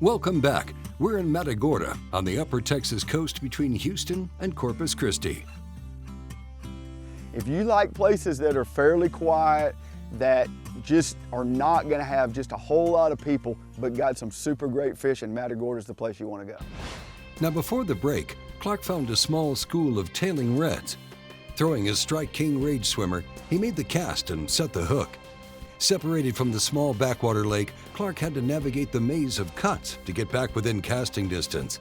Welcome back. We're in Matagorda on the upper Texas coast between Houston and Corpus Christi. If you like places that are fairly quiet, that just are not going to have just a whole lot of people, but got some super great fishing, Matagorda is the place you want to go. Now before the break, Clark found a small school of tailing reds. Throwing his Strike King Rage swimmer, he made the cast and set the hook. Separated from the small backwater lake, Clark had to navigate the maze of cuts to get back within casting distance.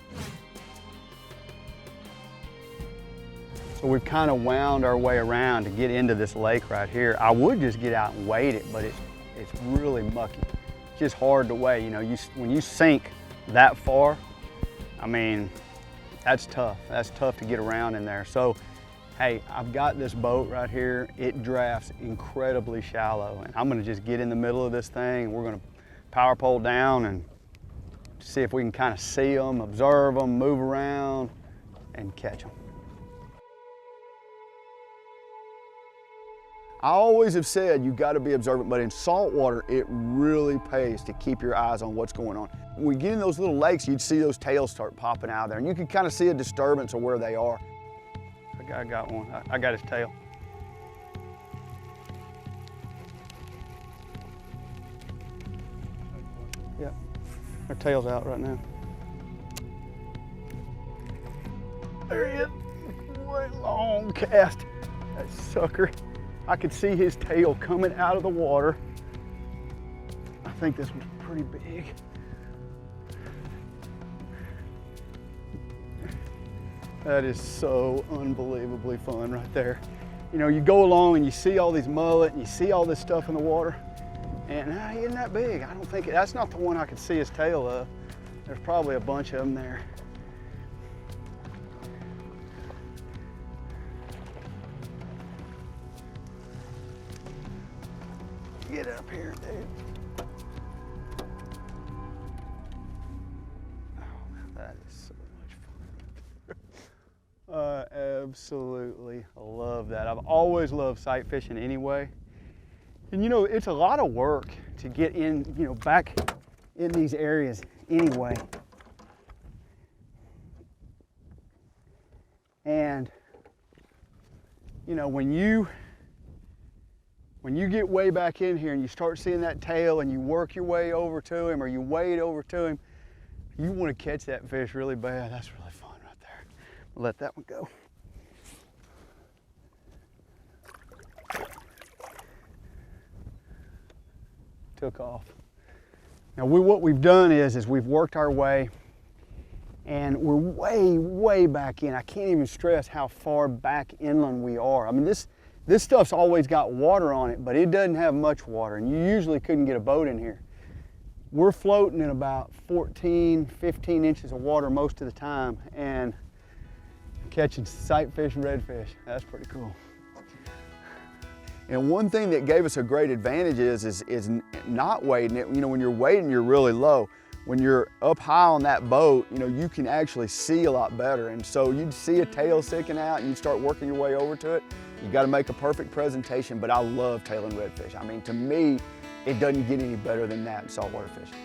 So we've kind of wound our way around to get into this lake right here. I would just get out and wade it, but it's really mucky. It's just hard to wade. You know, when you sink that far, I mean, that's tough. That's tough to get around in there. So, hey, I've got this boat right here. It drafts incredibly shallow, and I'm gonna just get in the middle of this thing. We're gonna power pole down and see if we can kind of see them, observe them, move around, and catch them. I always have said you got to be observant, but in saltwater, it really pays to keep your eyes on what's going on. When we get in those little lakes, you'd see those tails start popping out of there, and you can kind of see a disturbance of where they are. I got one. I got his tail. Yep, their tail's out right now. There he is. What a long cast. That sucker. I could see his tail coming out of the water. I think this one's pretty big. That is so unbelievably fun right there. You know, you go along and you see all these mullet and you see all this stuff in the water, and he isn't that big. I don't think, that's not the one I could see his tail of. There's probably a bunch of them there. Get up here, dude. Oh, that is so much fun. I absolutely love that. I've always loved sight fishing anyway. And you know, it's a lot of work to get in, you know, back in these areas anyway. And, you know, when you get way back in here and you start seeing that tail and you work your way over to him or you wade over to him, you want to catch that fish really bad. That's really fun right there. We'll let that one go. Took off. Now what we've done is we've worked our way, and we're way, way back in. I can't even stress how far back inland we are. I mean, this stuff's always got water on it, but it doesn't have much water, and you usually couldn't get a boat in here. We're floating in about 14, 15 inches of water most of the time, and catching sight fish and redfish. That's pretty cool. And one thing that gave us a great advantage is not wading it. You know, when you're wading, you're really low. When you're up high on that boat, you know, you can actually see a lot better. And so you'd see a tail sticking out and you start working your way over to it. You got to make a perfect presentation, but I love tailing redfish. I mean, to me, it doesn't get any better than that in saltwater fishing.